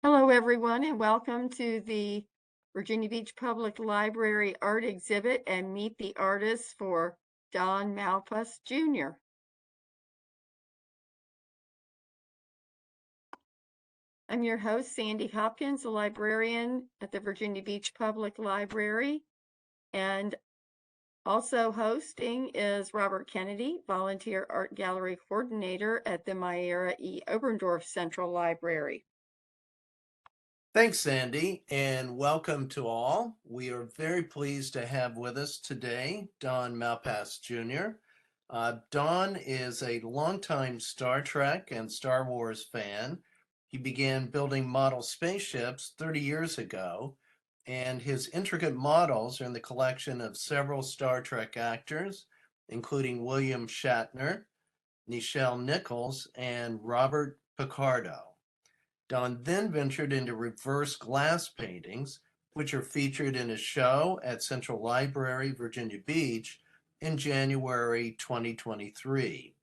Hello, everyone, and welcome to the Virginia Beach Public Library art exhibit and meet the artists for Don Malpass Jr. I'm your host, Sandy Hopkins, a librarian at the Virginia Beach Public Library, and also hosting is Robert Kennedy, volunteer art gallery coordinator at the Myra E. Oberndorf Central Library. Thanks, Sandy, and welcome to all. We are very pleased to have with us today Don Malpass Jr. Don is a longtime Star Trek and Star Wars fan. He began building model spaceships 30 years ago, and his intricate models are in the collection of several Star Trek actors, including William Shatner, Nicelle Nicols, and Robert Picardo. Don then ventured into reverse glass paintings, which are featured in a show at Central Library, Virginia Beach in January 2023.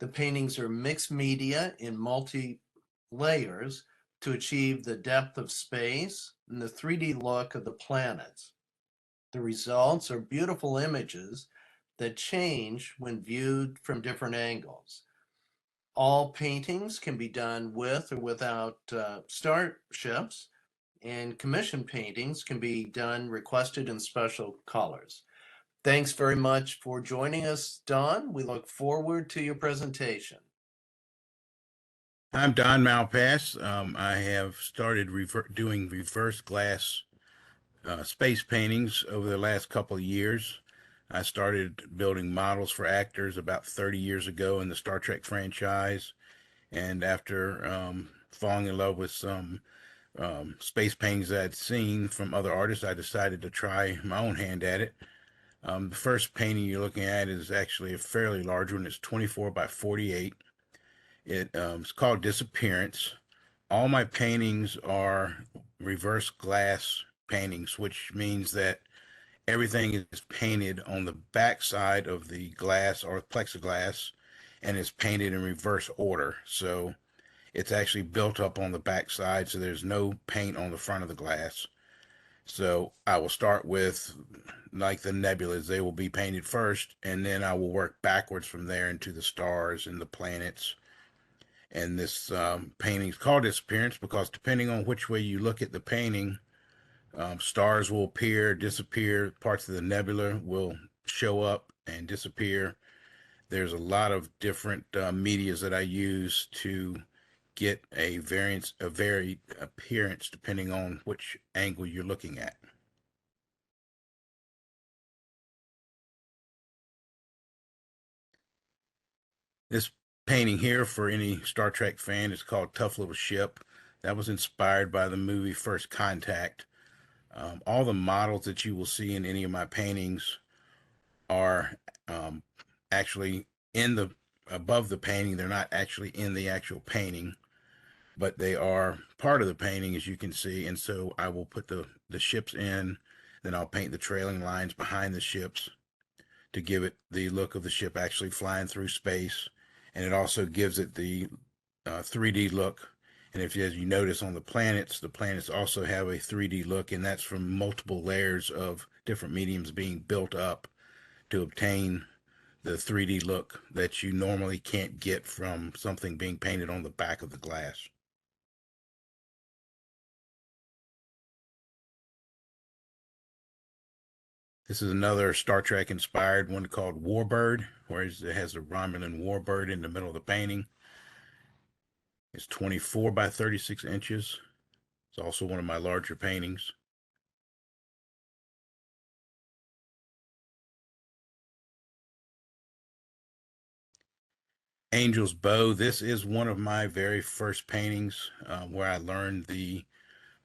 The paintings are mixed media in multi layers to achieve the depth of space and the 3D look of the planets. The results are beautiful images that change when viewed from different angles. All paintings can be done with or without starships, and commission paintings can be done requested in special colors. Thanks very much for joining us, Don. We look forward to your presentation. I'm Don Malpass. I have started doing reverse glass space paintings over the last couple of years. I started building models for actors about 30 years ago in the Star Trek franchise. And after falling in love with some space paintings I'd seen from other artists, I decided to try my own hand at it. The first painting you're looking at is actually a fairly large one. It's 24 by 48. It's called Disappearance. All my paintings are reverse glass paintings, which means that everything is painted on the back side of the glass or plexiglass and is painted in reverse order. So it's actually built up on the back side, so there's no paint on the front of the glass. So I will start with like the nebulas. They will be painted first, and then I will work backwards from there into the stars and the planets. And this painting is called Disappearance because depending on which way you look at the painting, stars will appear, disappear, parts of the nebula will show up and disappear. There's a lot of different medias that I use to get a varied appearance depending on which angle you're looking at. This painting here, for any Star Trek fan, is called Tough Little Ship. That was inspired by the movie First Contact. All the models that you will see in any of my paintings are actually in the above the painting. They're not actually in the actual painting, but they are part of the painting, as you can see. And so I will put the ships in, then I'll paint the trailing lines behind the ships to give it the look of the ship actually flying through space. And it also gives it the 3D look. And if, as you notice on the planets also have a 3D look, and that's from multiple layers of different mediums being built up to obtain the 3D look that you normally can't get from something being painted on the back of the glass. This is another Star Trek inspired one called Warbird, where it has a Romulan warbird in the middle of the painting. It's 24 by 36 inches. It's also one of my larger paintings. Angel's Bow. This is one of my very first paintings where I learned the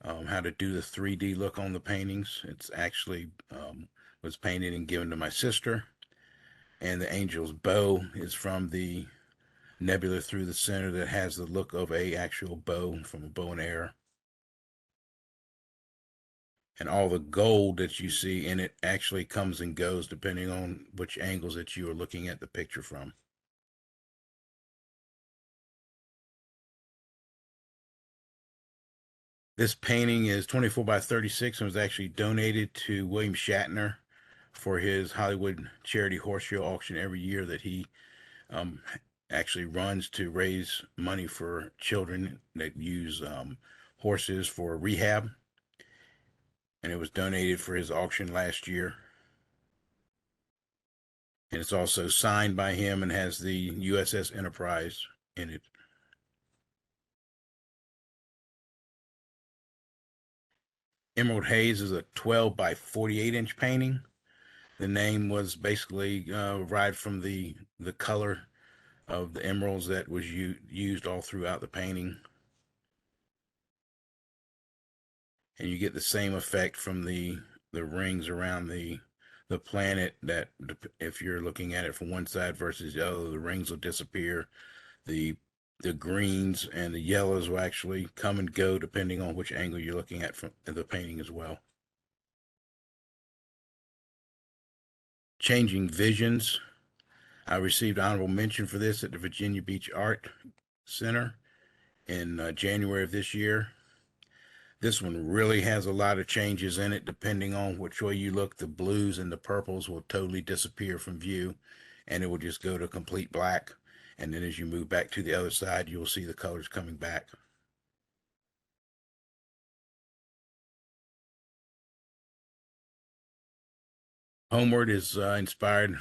how to do the 3D look on the paintings. It's actually was painted and given to my sister. And the Angel's Bow is from the nebula through the center that has the look of a actual bow from a bow and arrow. And all the gold that you see in it actually comes and goes depending on which angles that you are looking at the picture from. This painting is 24 by 36 and was actually donated to William Shatner for his Hollywood charity horse show auction every year that he um, actually runs to raise money for children that use horses for rehab. And it was donated for his auction last year. And it's also signed by him and has the USS Enterprise in it. Emerald Haze is a 12 by 48 inch painting. The name was basically derived from the color of the emeralds that was used all throughout the painting. And you get the same effect from the rings around the planet, that if you're looking at it from one side versus the other, the rings will disappear. The greens and the yellows will actually come and go depending on which angle you're looking at from the painting as well. Changing Visions. I received honorable mention for this at the Virginia Beach Art Center in January of this year. This one really has a lot of changes in it. Depending on which way you look, the blues and the purples will totally disappear from view, and it will just go to complete black. And then as you move back to the other side, you'll see the colors coming back. Homeward is inspired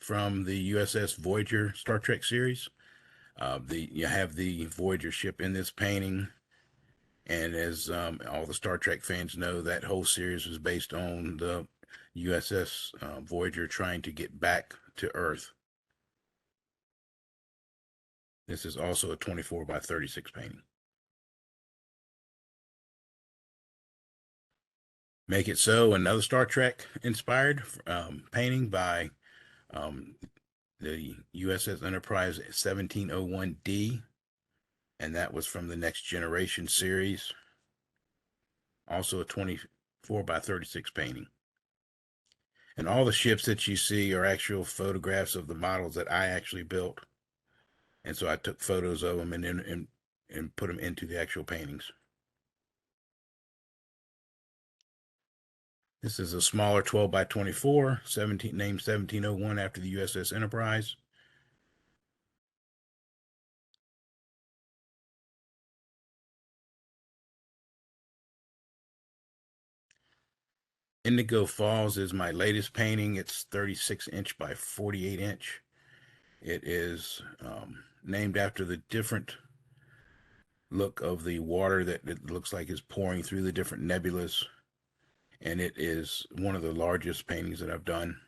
from the USS Voyager Star Trek series. You have the Voyager ship in this painting, and as all the Star Trek fans know, that whole series was based on the USS Voyager trying to get back to Earth. This is also a 24 by 36 painting. Make It So, another Star Trek inspired painting by the USS Enterprise 1701D, and that was from the Next Generation series. Also a 24 by 36 painting. And all the ships that you see are actual photographs of the models that I actually built. And so I took photos of them and put them into the actual paintings. This is a smaller 12 by 24, named 1701 after the USS Enterprise. Indigo Falls is my latest painting. It's 36 inch by 48 inch. It is named after the different look of the water that it looks like is pouring through the different nebulas. And it is one of the largest paintings that I've done.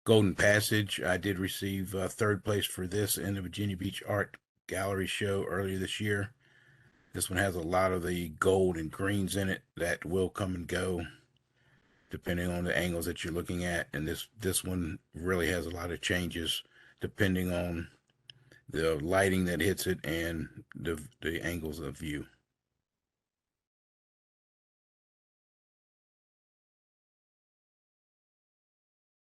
Golden Passage, I did receive third place for this in the Virginia Beach Art Gallery show earlier this year. This one has a lot of the gold and greens in it that will come and go depending on the angles that you're looking at. And this one really has a lot of changes depending on the lighting that hits it and the angles of view.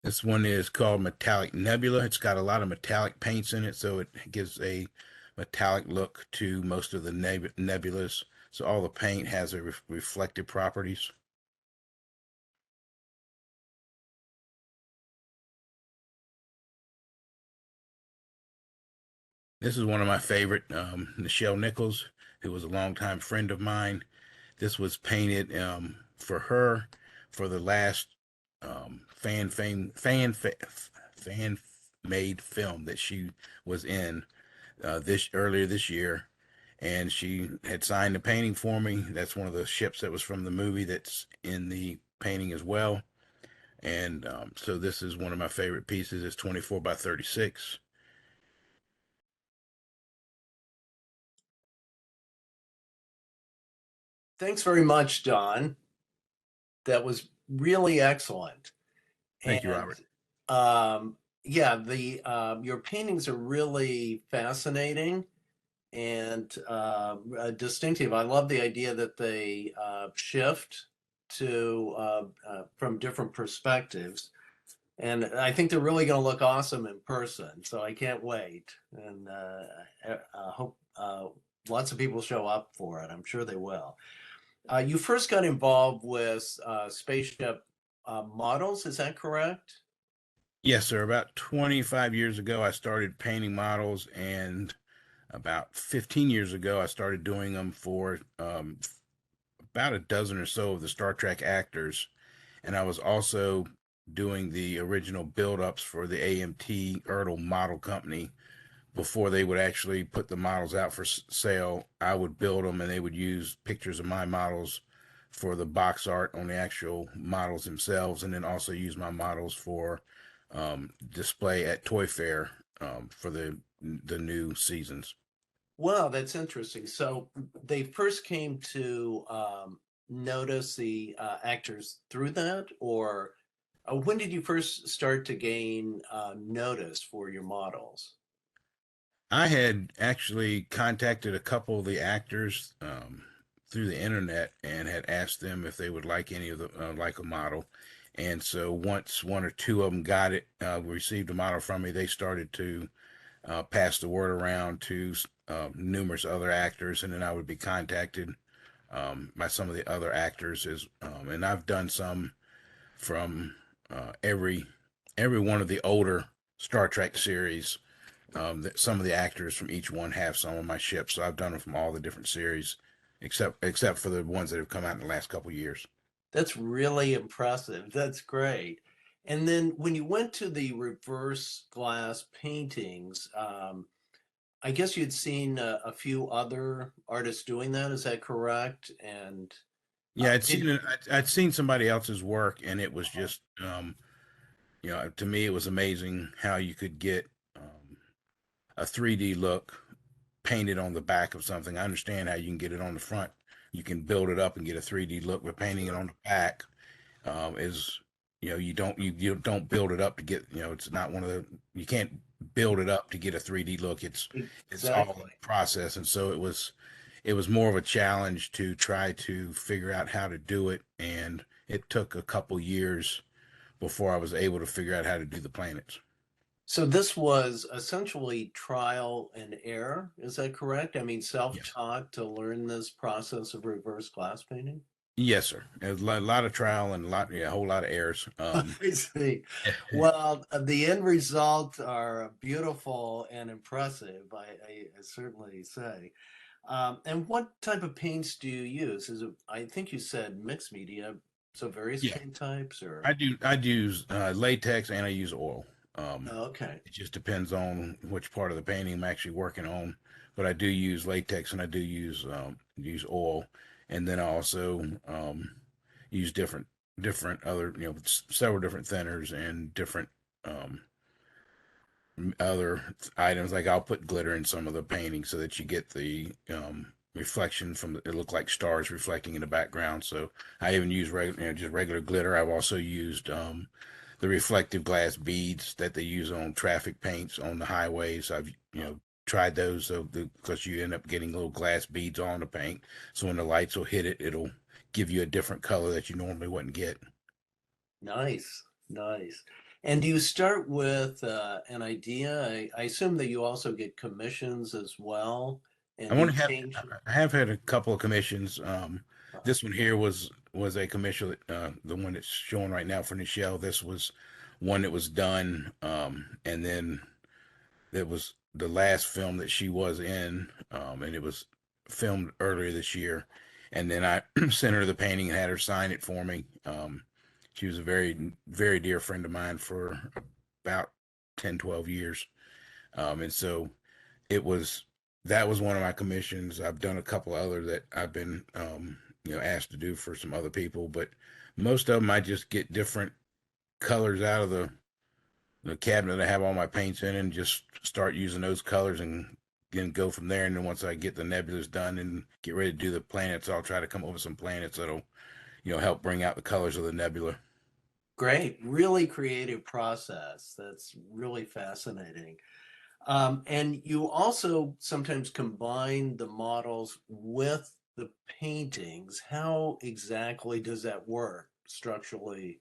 This one is called Metallic Nebula. It's got a lot of metallic paints in it, so it gives a metallic look to most of the nebulas. So all the paint has a reflective properties. This is one of my favorite, Nicelle Nicols, who was a longtime friend of mine. This was painted for her for the last fan made film that she was in earlier this year, and she had signed the painting for me. That's one of the ships that was from the movie that's in the painting as well. And so this is one of my favorite pieces. It's 24 by 36. Thanks very much, Don. That was really excellent. Thank you, Robert. Yeah, your paintings are really fascinating and distinctive. I love the idea that they shift to from different perspectives. And I think they're really going to look awesome in person. So I can't wait. And I hope lots of people show up for it. I'm sure they will. You first got involved with spaceship models, is that correct? Yes, sir. About 25 years ago, I started painting models, and about 15 years ago, I started doing them for about a dozen or so of the Star Trek actors. And I was also doing the original build-ups for the AMT Ertl Model Company. Before they would actually put the models out for sale, I would build them, and they would use pictures of my models for the box art on the actual models themselves, and then also use my models for display at Toy Fair for the new seasons. Wow, that's interesting. So they first came to notice the actors through that, or when did you first start to gain notice for your models? I had actually contacted a couple of the actors through the internet and had asked them if they would like any of the like a model. And so once one or two of them got it, received a model from me, they started to pass the word around to numerous other actors, and then I would be contacted by some of the other actors and I've done some from every one of the older Star Trek series. That some of the actors from each one have some of my ships, so I've done them from all the different series, except for the ones that have come out in the last couple of years. That's really impressive. That's great. And then when you went to the reverse glass paintings, I guess you'd seen a few other artists doing that. Is that correct? And Yeah, I'd did seen it. I'd seen somebody else's work, and it was just, to me, it was amazing how you could get a 3D look painted on the back of something. I understand how you can get it on the front. You can build it up and get a 3D look, but painting it sure. on the back is, you don't build it up to get, it's not one of the, you can't build it up to get a 3D look. It's all in Exactly. process. And so it was more of a challenge to try to figure out how to do it. And it took a couple years before I was able to figure out how to do the planets. So this was essentially trial and error. Is that correct? I mean, Yes. self-taught to learn this process of reverse glass painting? Yes, sir. There's a lot of trial and a whole lot of errors. I see. Well, the end results are beautiful and impressive, I certainly say. And what type of paints do you use? Is it, I think you said mixed media, so various Yeah, paint types or? I use latex and I use oil. Um, Oh, okay. it just depends on which part of the painting I'm actually working on. But I do use latex and I do use oil, and then I also use different other several different thinners and different um, other items. Like I'll put glitter in some of the paintings so that you get the reflection from it look like stars reflecting in the background. So I even use just regular glitter. I've also used the reflective glass beads that they use on traffic paints on the highways. I've tried those because you end up getting little glass beads on the paint. So when the lights will hit it, it'll give you a different color that you normally wouldn't get. Nice, nice. And do you start with an idea? I assume that you also get commissions as well, I and want you to have change. I have had a couple of commissions. Uh, This one here was a commission, the one that's showing right now for Nichelle. This was one that was done, and then it was the last film that she was in, and it was filmed earlier this year. And then I sent her the painting and had her sign it for me. She was a very dear friend of mine for about 10, 12 years. And so it was that was one of my commissions. I've done a couple other that I've been asked to do for some other people, but most of them I just get different colors out of the cabinet I have all my paints in and just start using those colors and then go from there. And then once I get the nebulas done and get ready to do the planets, I'll try to come up with some planets that'll help bring out the colors of the nebula. Great, really creative process. That's really fascinating. And you also sometimes combine the models with the paintings. How exactly does that work structurally?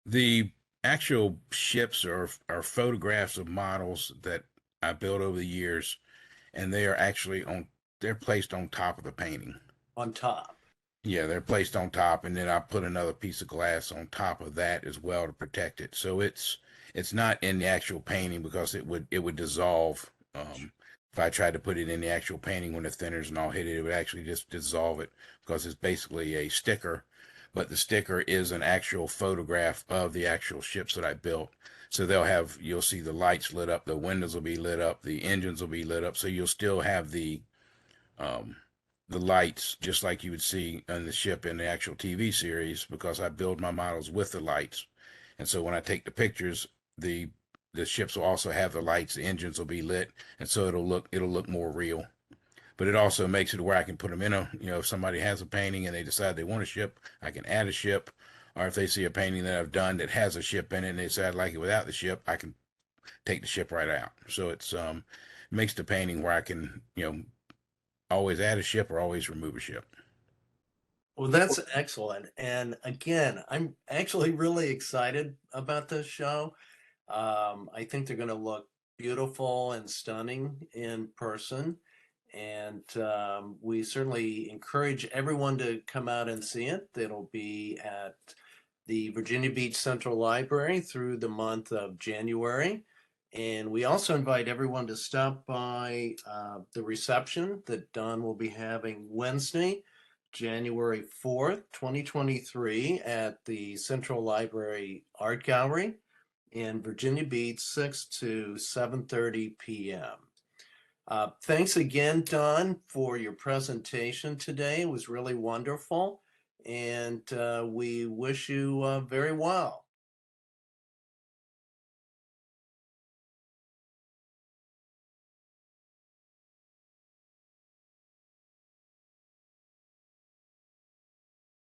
The actual ships are photographs of models that I built over the years, and they are actually they're placed on top of the painting. On top. Yeah, they're placed on top, and then I put another piece of glass on top of that as well to protect it. So it's not in the actual painting because it would dissolve. If I tried to put it in the actual painting when the thinners and all hit it, it would actually just dissolve it because it's basically a sticker. But the sticker is an actual photograph of the actual ships that I built. So you'll see the lights lit up, the windows will be lit up, the engines will be lit up. So you'll still have um, the lights just like you would see on the ship in the actual TV series because I build my models with the lights. And so when I take the pictures, the the ships will also have the lights, the engines will be lit, and so it'll look more real. But it also makes it where I can put them in if somebody has a painting and they decide they want a ship, I can add a ship. Or if they see a painting that I've done that has a ship in it and they say I'd like it without the ship, I can take the ship right out. So makes the painting where I can, always add a ship or always remove a ship. Well, that's excellent. And again, I'm actually really excited about this show. I think they're going to look beautiful and stunning in person. And we certainly encourage everyone to come out and see it. It'll be at the Virginia Beach Central Library through the month of January. And we also invite everyone to stop by the reception that Don will be having Wednesday, January 4th, 2023, at the Central Library Art Gallery in Virginia Beach, 6 to 7:30 p.m. Thanks again, Don, for your presentation today. It was really wonderful, and we wish you very well.